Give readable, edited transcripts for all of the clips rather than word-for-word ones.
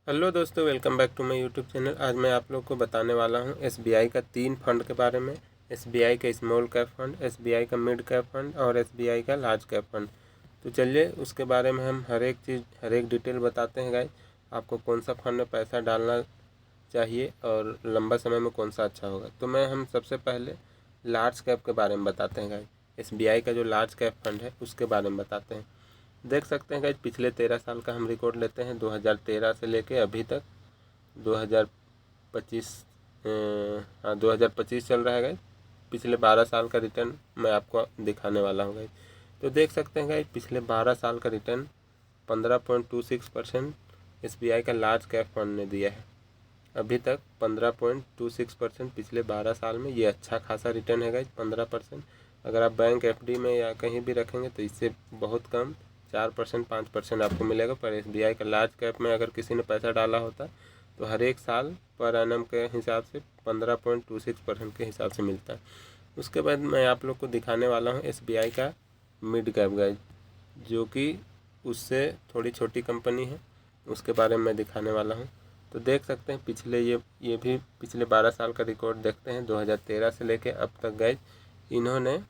Hello दोस्तों, welcome back to my YouTube channel. आज मैं आप लोग को बताने वाला हूं एसबीआई का 3 फंड के बारे में। एसबीआई का स्मॉल कैप फंड, एसबीआई का मिड कैप फंड और एसबीआई का लार्ज कैप फंड। तो चलिए उसके बारे में हम हर एक डिटेल बताते हैं गाइस। आपको कौन सा फंड में पैसा डालना चाहिए और लंबा समय में कौन सा अच्छा होगा। तो हम सबसे पहले लार्ज कैप के बारे में बताते हैं गाइस। एसबीआई का जो लार्ज कैप फंड है उसके बारे में बताते हैं। देख सकते हैं गाइज, पिछले 13 साल का हम रिकॉर्ड लेते हैं, 2013 से लेके अभी तक 2025। हाँ, 2025 चल रहा है गाइज। पिछले 12 साल का रिटर्न मैं आपको दिखाने वाला हूँ गाइज। तो देख सकते हैं गाइज, पिछले 12 साल का रिटर्न 15.26% एसबीआई का लार्ज कैप फंड ने दिया है। अभी तक 15.26% पिछले 12 साल में, ये अच्छा खासा रिटर्न है गाइज। 15%, अगर आप बैंक एफडी में या कहीं भी रखेंगे तो इससे बहुत कम 4% 5% आपको मिलेगा। पर एसबीआई का लार्ज कैप में अगर किसी ने पैसा डाला होता तो हर एक साल पर एनम के हिसाब से 15.26% के हिसाब से मिलता है। उसके बाद मैं आप लोग को दिखाने वाला हूँ एसबीआई का मिड कैप गाइज, जो कि उससे थोड़ी छोटी कंपनी है, उसके बारे में मैं दिखाने वाला हूँ। तो देख सकते हैं पिछले ये भी पिछले 12 साल का रिकॉर्ड देखते हैं, 2013 से लेके अब तक गाइज इन्होंने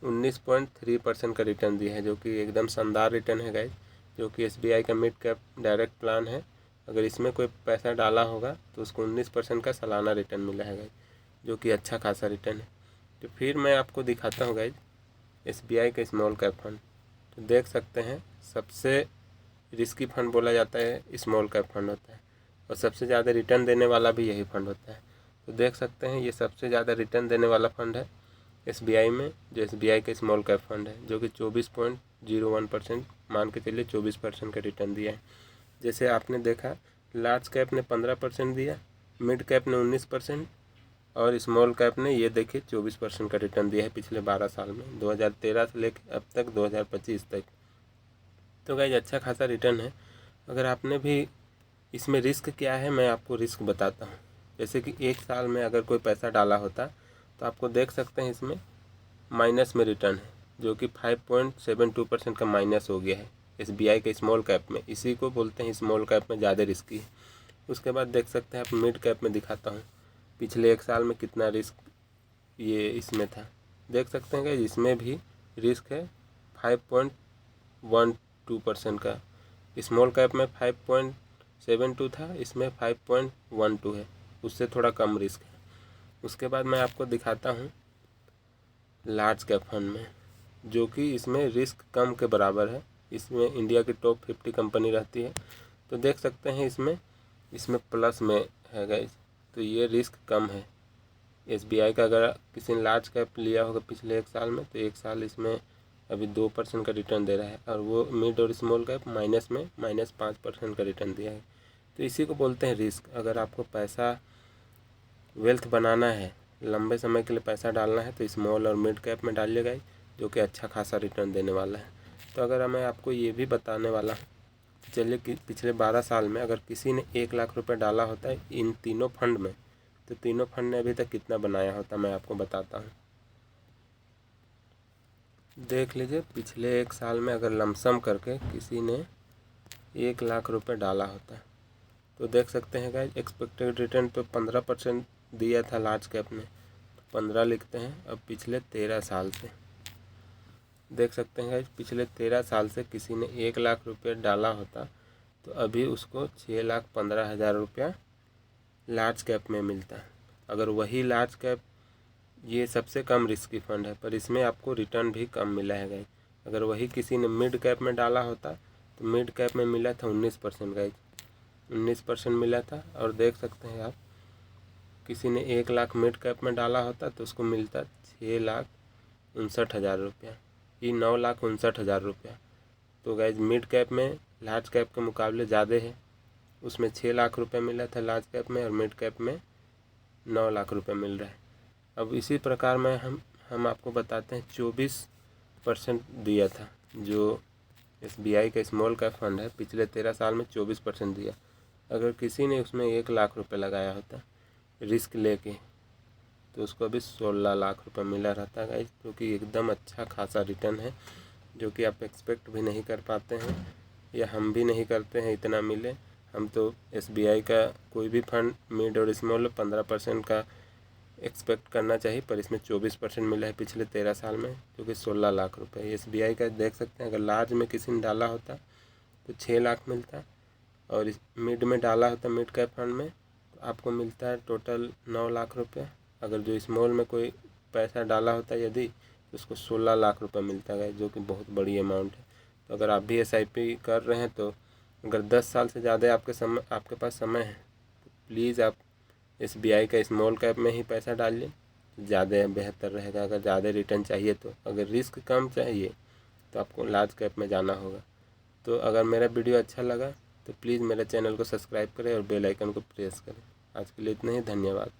19.3% का रिटर्न दिया है, जो कि एकदम शानदार रिटर्न है गाइज। जो कि एसबीआई का मिड कैप डायरेक्ट प्लान है, अगर इसमें कोई पैसा डाला होगा तो उसको 19% का सालाना रिटर्न मिला है गाइज, जो कि अच्छा खासा रिटर्न है। तो फिर मैं आपको दिखाता हूँ गाइज एसबीआई का स्मॉल कैप फंड। तो देख सकते हैं, सबसे रिस्की फंड बोला जाता है स्मॉल कैप फंड होता है, और सबसे ज़्यादा रिटर्न देने वाला भी यही फंड होता है। तो देख सकते हैं ये सबसे ज़्यादा रिटर्न देने वाला फंड है एसबीआई में, जो एसबीआई का स्मॉल कैप फंड है, जो कि 24.01%, मान के चलिए 24% का रिटर्न दिया है। जैसे आपने देखा, लार्ज कैप ने 15% दिया, मिड कैप ने 19% और स्मॉल कैप ने ये देखिए 24% का रिटर्न दिया है पिछले 12 साल में, 2013 से लेकर अब तक 2025 तक। तो गाइज अच्छा खासा रिटर्न है। अगर आपने भी इसमें रिस्क क्या है, मैं आपको रिस्क बताता हूँ। जैसे कि एक साल में अगर कोई पैसा डाला होता तो आपको देख सकते हैं इसमें माइनस में रिटर्न है, जो कि 5.72% का माइनस हो गया है एसबीआई के स्मॉल कैप में। इसी को बोलते हैं स्मॉल कैप में ज़्यादा रिस्की है। उसके बाद देख सकते हैं आप मिड कैप में दिखाता हूँ, पिछले एक साल में कितना रिस्क ये इसमें था। देख सकते हैं कि इसमें भी रिस्क है 5.12% का। स्मॉल कैप में 5.72 था, इसमें 5.12 है, उससे थोड़ा कम रिस्क है। उसके बाद मैं आपको दिखाता हूँ लार्ज कैप फंड में, जो कि इसमें रिस्क कम के बराबर है। इसमें इंडिया की टॉप 50 कंपनी रहती है। तो देख सकते हैं इसमें प्लस में है गाइस, तो ये रिस्क कम है। एसबीआई का अगर किसी ने लार्ज कैप लिया होगा पिछले एक साल में, तो एक साल इसमें अभी 2% का रिटर्न दे रहा है, और वो मिड और स्मॉल कैप माइनस में -5% का रिटर्न दिया है। तो इसी को बोलते हैं रिस्क। अगर आपको पैसा वेल्थ बनाना है, लंबे समय के लिए पैसा डालना है, तो स्मॉल और मिड कैप में डालिएगा, जो कि अच्छा खासा रिटर्न देने वाला है। तो अगर मैं आपको ये भी बताने वाला हूँ, चलिए कि पिछले 12 साल में अगर किसी ने 1 लाख रुपए डाला होता है इन तीनों फंड में, तो तीनों फंड ने अभी तक कितना बनाया होता मैं आपको बताता हूँ। देख लीजिए, पिछले एक साल में अगर लमसम करके किसी ने 1 लाख रुपए डाला होता है, तो देख सकते हैं गाइस एक्सपेक्टेड रिटर्न तो 15% दिया था लार्ज कैप ने, तो 15 लिखते हैं। अब पिछले 13 साल से देख सकते हैं गाइस, पिछले 13 साल से किसी ने 1 लाख रुपये डाला होता तो अभी उसको 6,15,000 रुपया लार्ज कैप में मिलता है। अगर वही लार्ज कैप, ये सबसे कम रिस्की फंड है, पर इसमें आपको रिटर्न भी कम मिला है गाइस। अगर वही किसी ने मिड कैप में डाला होता तो मिड कैप में मिला था 19% गाइस, 19% मिला था। और देख सकते हैं आप, किसी ने 1 लाख मिड कैप में डाला होता तो उसको मिलता 6,59,000 रुपया, ये 9,59,000 रुपया। तो गाइज मिड कैप में लार्ज कैप के मुकाबले ज़्यादा है, उसमें 6 लाख रुपये मिला था लार्ज कैप में, और मिड कैप में 9 लाख रुपये मिल रहा है। अब इसी प्रकार में हम आपको बताते हैं 24% दिया था, जो एसबीआई का स्मॉल कैप फंड है, पिछले 13 साल में 24% दिया। अगर किसी ने उसमें 1 लाख रुपये लगाया होता रिस्क लेके, तो उसको अभी 16 लाख रुपये मिला रहता है, जो कि एकदम अच्छा खासा रिटर्न है, जो कि आप एक्सपेक्ट भी नहीं कर पाते हैं, या हम भी नहीं करते हैं इतना मिले। हम तो SBI का कोई भी फंड मिड और स्मॉल 15% का एक्सपेक्ट करना चाहिए, पर इसमें 24% मिला है पिछले 13 साल में, जो कि 16 लाख रुपए। SBI का देख सकते हैं, अगर लार्ज में किसी ने डाला होता तो 6 लाख मिलता, और इस मिड में डाला होता मिड कैप फंड में तो आपको मिलता है टोटल 9 लाख रुपये। अगर जो स्मॉल में कोई पैसा डाला होता यदि, तो उसको 16 लाख रुपये मिलता है, जो कि बहुत बड़ी अमाउंट है। तो अगर आप भी SIP कर रहे हैं, तो अगर 10 साल से ज़्यादा आपके पास समय है तो प्लीज़ आप SBI का स्मॉल कैप में ही पैसा डालिए, ज़्यादा बेहतर रहेगा। अगर ज़्यादा रिटर्न चाहिए तो, अगर रिस्क कम चाहिए तो आपको लार्ज कैप में जाना होगा। तो अगर मेरा वीडियो अच्छा लगा तो प्लीज़ मेरे चैनल को सब्सक्राइब करें और बेल आइकन को प्रेस करें। आज के लिए इतना ही, धन्यवाद।